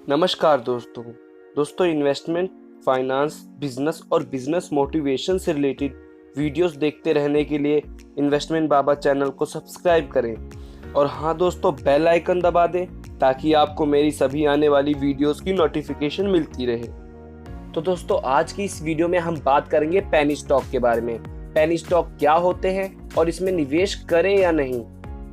नमस्कार दोस्तों investment, finance, business और बिजनेस मोटिवेशन से रिलेटेड वीडियोस देखते रहने के लिए इन्वेस्टमेंट बाबा चैनल को सब्सक्राइब करें और हाँ दोस्तों, बेल आइकन दबा दें ताकि आपको मेरी सभी आने वाली वीडियोस की नोटिफिकेशन मिलती रहे। तो दोस्तों, आज की इस वीडियो में हम बात करेंगे पेनी स्टॉक के बारे में। पेनी स्टॉक क्या होते हैं और इसमें निवेश करें या नहीं,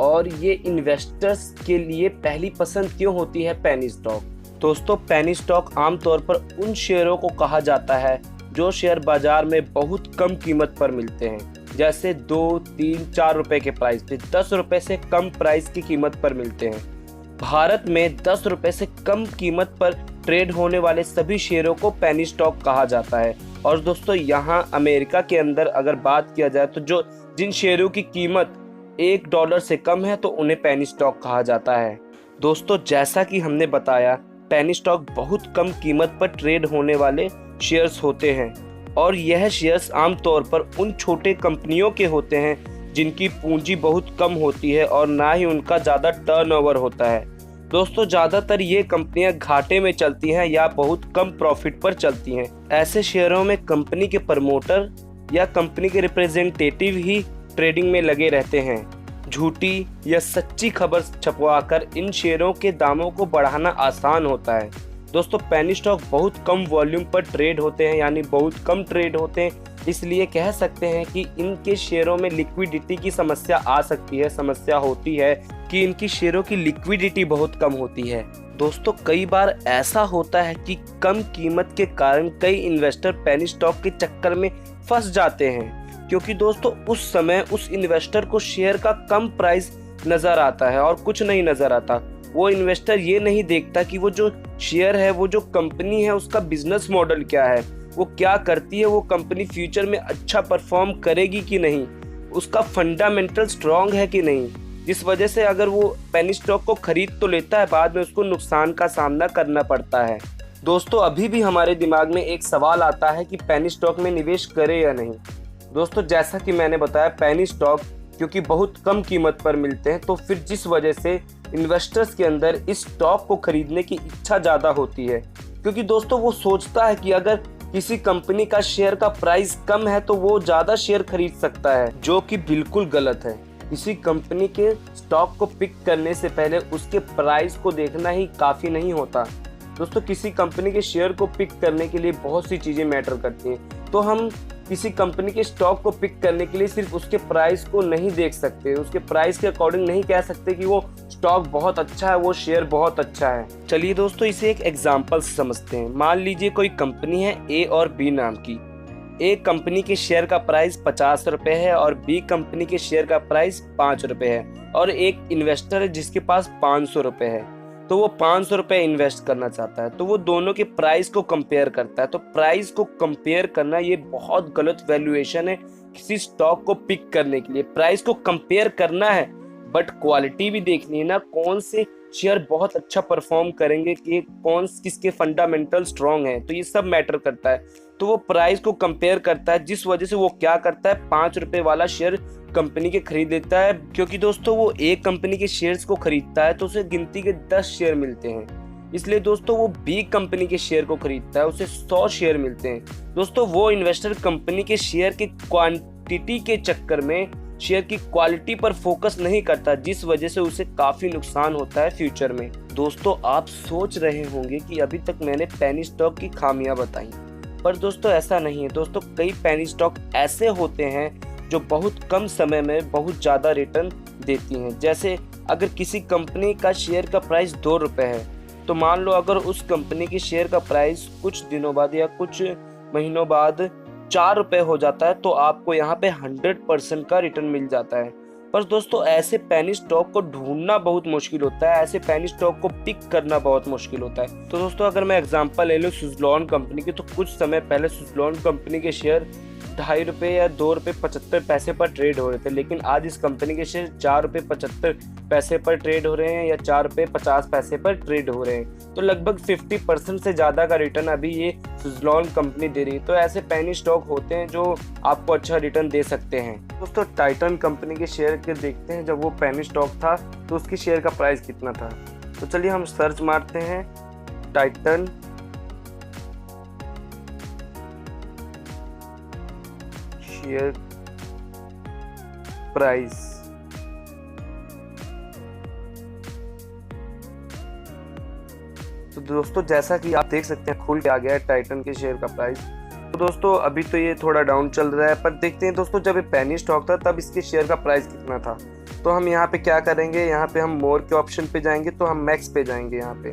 और ये इन्वेस्टर्स के लिए पहली पसंद क्यों होती है पेनी स्टॉक। दोस्तों, पेनी स्टॉक आमतौर पर उन शेयरों को कहा जाता है जो शेयर बाजार में बहुत कम कीमत पर मिलते हैं, जैसे 2, 3, 4 रुपए के प्राइस पे, 10 रुपए से कम प्राइस की कीमत पर मिलते हैं। भारत में 10 रुपए से कम कीमत पर ट्रेड होने वाले सभी शेयरों को पेनी स्टॉक कहा जाता है। और दोस्तों, यहाँ अमेरिका के अंदर अगर बात किया जाए तो जिन शेयरों की कीमत $1 से कम है तो उन्हें पेनी स्टॉक कहा जाता है। दोस्तों, जैसा कि हमने बताया, पेनी स्टॉक बहुत कम कीमत पर ट्रेड होने वाले शेयर्स होते हैं और यह शेयर्स आमतौर पर उन छोटे कंपनियों के होते हैं जिनकी पूंजी बहुत कम होती है और ना ही उनका ज़्यादा टर्नओवर होता है। दोस्तों, ज़्यादातर ये कंपनियां घाटे में चलती हैं या बहुत कम प्रॉफिट पर चलती हैं। ऐसे शेयरों में कंपनी के प्रमोटर या कंपनी के रिप्रेजेंटेटिव ही ट्रेडिंग में लगे रहते हैं। झूठी या सच्ची खबर छपवाकर इन शेयरों के दामों को बढ़ाना आसान होता है। दोस्तों, पेनी स्टॉक बहुत कम वॉल्यूम पर ट्रेड होते हैं, यानी बहुत कम ट्रेड होते हैं, इसलिए कह सकते हैं कि इनके शेयरों में लिक्विडिटी की समस्या आ सकती है। समस्या होती है कि इनकी शेयरों की लिक्विडिटी बहुत कम होती है। दोस्तों, कई बार ऐसा होता है कि कम कीमत के कारण कई इन्वेस्टर पेनी स्टॉक के चक्कर में फंस जाते हैं, क्योंकि दोस्तों उस समय उस इन्वेस्टर को शेयर का कम प्राइस नजर आता है और कुछ नहीं नजर आता। वो इन्वेस्टर ये नहीं देखता कि वो जो शेयर है, वो जो कंपनी है, उसका बिजनेस मॉडल क्या है, वो क्या करती है, वो कंपनी फ्यूचर में अच्छा परफॉर्म करेगी कि नहीं, उसका फंडामेंटल स्ट्रांग है कि नहीं। जिस वजह से अगर वो पेनी स्टॉक को खरीद तो लेता है, बाद में उसको नुकसान का सामना करना पड़ता है। दोस्तों, अभी भी हमारे दिमाग में एक सवाल आता है कि पेनी स्टॉक में निवेश करें या नहीं। दोस्तों, जैसा कि मैंने बताया, पेनी स्टॉक क्योंकि बहुत कम कीमत पर मिलते हैं, तो फिर जिस वजह से इन्वेस्टर्स के अंदर इस स्टॉक को खरीदने की इच्छा ज़्यादा होती है, क्योंकि दोस्तों वो सोचता है कि अगर किसी कंपनी का शेयर का प्राइस कम है तो वो ज़्यादा शेयर खरीद सकता है, जो कि बिल्कुल गलत है। किसी कंपनी के स्टॉक को पिक करने से पहले उसके प्राइस को देखना ही काफ़ी नहीं होता। दोस्तों, किसी कंपनी के शेयर को पिक करने के लिए बहुत सी चीज़ें मैटर करती हैं, तो हम किसी कंपनी के स्टॉक को पिक करने के लिए सिर्फ उसके प्राइस को नहीं देख सकते, उसके प्राइस के अकॉर्डिंग नहीं कह सकते कि वो स्टॉक बहुत अच्छा है, वो शेयर बहुत अच्छा है। चलिए दोस्तों, इसे एक एग्जांपल से समझते हैं। मान लीजिए कोई कंपनी है ए और बी नाम की। ए कंपनी के शेयर का प्राइस 50 रुपए है और बी कंपनी के शेयर का प्राइस 5 रुपए है, और एक इन्वेस्टर है जिसके पास 500 रुपए है, तो वो 500 रुपए इन्वेस्ट करना चाहता है। तो वो दोनों के प्राइस को कंपेयर करता है। तो प्राइस को कंपेयर करना ये बहुत गलत वैल्यूएशन है किसी स्टॉक को पिक करने के लिए। प्राइस को कंपेयर करना है, बट क्वालिटी भी देखनी है ना, कौन से शेयर बहुत अच्छा परफॉर्म करेंगे, कि कौन किसके फंडामेंटल स्ट्रॉन्ग है, तो ये सब मैटर करता है। तो वो प्राइस को कंपेयर करता है, जिस वजह से वो क्या करता है, 5 रुपए वाला शेयर कंपनी के खरीद लेता है। क्योंकि दोस्तों वो एक कंपनी के शेयर्स को खरीदता है तो उसे गिनती के 10 शेयर मिलते हैं, इसलिए दोस्तों वो बी कंपनी के शेयर को खरीदता है, उसे 100 शेयर मिलते हैं। दोस्तों, वो इन्वेस्टर कंपनी के शेयर की क्वांटिटी के चक्कर में शेयर की क्वालिटी पर फोकस नहीं करता, जिस वजह से उसे काफी नुकसान होता है फ्यूचर में। दोस्तों, आप सोच रहे होंगे कि अभी तक मैंने पेनी स्टॉक की खामियां बताई, पर दोस्तों ऐसा नहीं है। दोस्तों, कई पेनी स्टॉक ऐसे होते हैं जो बहुत कम समय में बहुत ज़्यादा रिटर्न देती हैं। जैसे अगर किसी कंपनी का शेयर का प्राइस 2 रुपए है, तो मान लो अगर उस कंपनी की शेयर का प्राइस कुछ दिनों बाद या कुछ महीनों बाद 4 रुपए हो जाता है, तो आपको यहाँ पे 100% का रिटर्न मिल जाता है। पर दोस्तों, ऐसे पेनी स्टॉक को ढूंढना बहुत मुश्किल होता है, ऐसे पेनी स्टॉक को पिक करना बहुत मुश्किल होता है। तो दोस्तों, अगर मैं एग्जांपल ले लूँ सुज़लॉन कंपनी की, तो कुछ समय पहले सुज़लॉन कंपनी के शेयर 2.5 रुपये या 2 रुपये 75 पैसे पर ट्रेड हो रहे थे, लेकिन आज इस कंपनी के शेयर 4 रुपये 75 पैसे पर ट्रेड हो रहे हैं या 4 रुपये 50 पैसे पर ट्रेड हो रहे हैं। तो लगभग 50% से ज़्यादा का रिटर्न अभी ये सुज़लॉन कंपनी दे रही है। तो ऐसे पेनी स्टॉक होते हैं जो आपको अच्छा रिटर्न दे सकते हैं। दोस्तों, टाइटन कंपनी के शेयर के देखते हैं, जब वो पेनी स्टॉक था तो उसकी शेयर का प्राइस कितना था। तो चलिए हम सर्च मारते हैं टाइटन शेयर प्राइस। तो दोस्तों जैसा कि आप देख सकते हैं खुल के आ गया है टाइटन के शेयर का प्राइस। तो दोस्तों अभी तो ये थोड़ा डाउन चल रहा है, पर देखते हैं दोस्तों जब ये पेनी स्टॉक था तब इसके शेयर का प्राइस कितना था। तो हम यहाँ पे क्या करेंगे, यहाँ पे हम मोर के ऑप्शन पे जाएंगे, तो हम मैक्स पे जाएंगे यहाँ पे।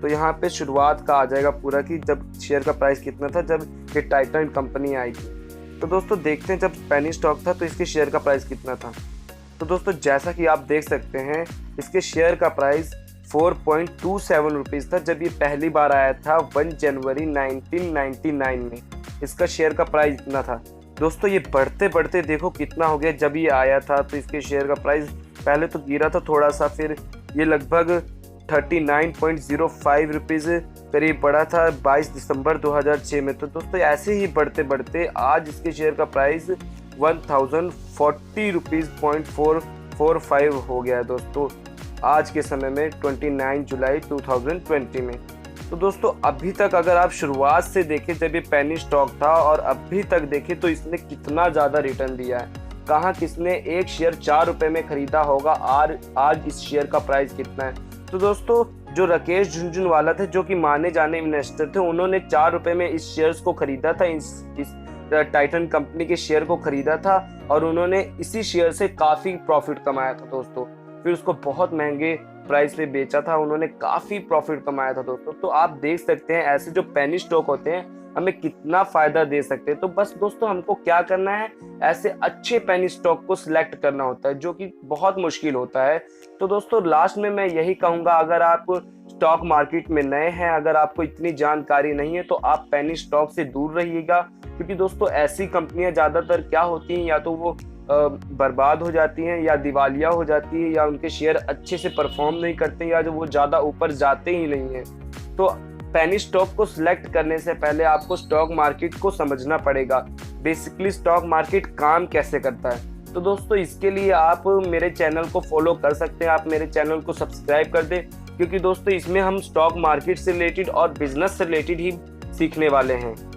तो यहाँ पे शुरुआत का आ जाएगा पूरा कि जब शेयर का प्राइस कितना था जब ये टाइटन कंपनी आई थी। तो दोस्तों देखते हैं जब पेनी स्टॉक था तो इसके शेयर का प्राइस कितना था। तो दोस्तों जैसा कि आप देख सकते हैं इसके शेयर का प्राइस 4.27 रुपीज़ था जब ये पहली बार आया था 1 जनवरी 1999 में। इसका शेयर का प्राइस इतना था। दोस्तों ये बढ़ते बढ़ते देखो कितना हो गया। जब ये आया था तो इसके शेयर का प्राइस पहले तो गिरा था थोड़ा सा, फिर ये लगभग 39.05 रुपीज़ करीब बढ़ा था 22 दिसंबर 2006 में। तो दोस्तों ऐसे ही बढ़ते बढ़ते आज इसके शेयर का प्राइस 1040 रुपीज़ 445 हो गया है दोस्तों आज के समय में 29 जुलाई 2020 में। तो दोस्तों अभी तक अगर आप शुरुआत से देखें जब ये पेनी स्टॉक था और अभी तक देखें तो इसने कितना ज़्यादा रिटर्न दिया है। कहाँ किसने एक शेयर 4 रुपये में खरीदा होगा, आज इस शेयर का प्राइस कितना है। तो दोस्तों जो राकेश झुनझुनवाला थे जो कि माने जाने इन्वेस्टर थे, उन्होंने 4 रुपये में इस शेयर्स को खरीदा था, इस टाइटन कंपनी के शेयर को खरीदा था और उन्होंने इसी शेयर से काफ़ी प्रॉफिट कमाया था दोस्तों। फिर उसको बहुत महंगे प्राइस पे बेचा था, उन्होंने काफ़ी प्रॉफिट कमाया था दोस्तों। तो आप देख सकते हैं ऐसे जो पेनी स्टॉक होते हैं हमें कितना फ़ायदा दे सकते हैं। तो बस दोस्तों हमको क्या करना है, ऐसे अच्छे पेनी स्टॉक को सिलेक्ट करना होता है जो कि बहुत मुश्किल होता है। तो दोस्तों लास्ट में मैं यही कहूँगा, अगर आप स्टॉक मार्केट में नए हैं, अगर आपको इतनी जानकारी नहीं है तो आप पेनी स्टॉक से दूर रहिएगा, क्योंकि दोस्तों ऐसी कंपनियां ज़्यादातर क्या होती हैं, या तो वो बर्बाद हो जाती हैं या दिवालिया हो जाती है या उनके शेयर अच्छे से परफॉर्म नहीं करते या जो वो ज़्यादा ऊपर जाते ही नहीं हैं। तो पेनी स्टॉक को सिलेक्ट करने से पहले आपको स्टॉक मार्केट को समझना पड़ेगा, बेसिकली स्टॉक मार्केट काम कैसे करता है। तो दोस्तों इसके लिए आप मेरे चैनल को फॉलो कर सकते हैं, आप मेरे चैनल को सब्सक्राइब कर दें, क्योंकि दोस्तों इसमें हम स्टॉक मार्केट से रिलेटेड और बिजनेस से रिलेटेड ही सीखने वाले हैं।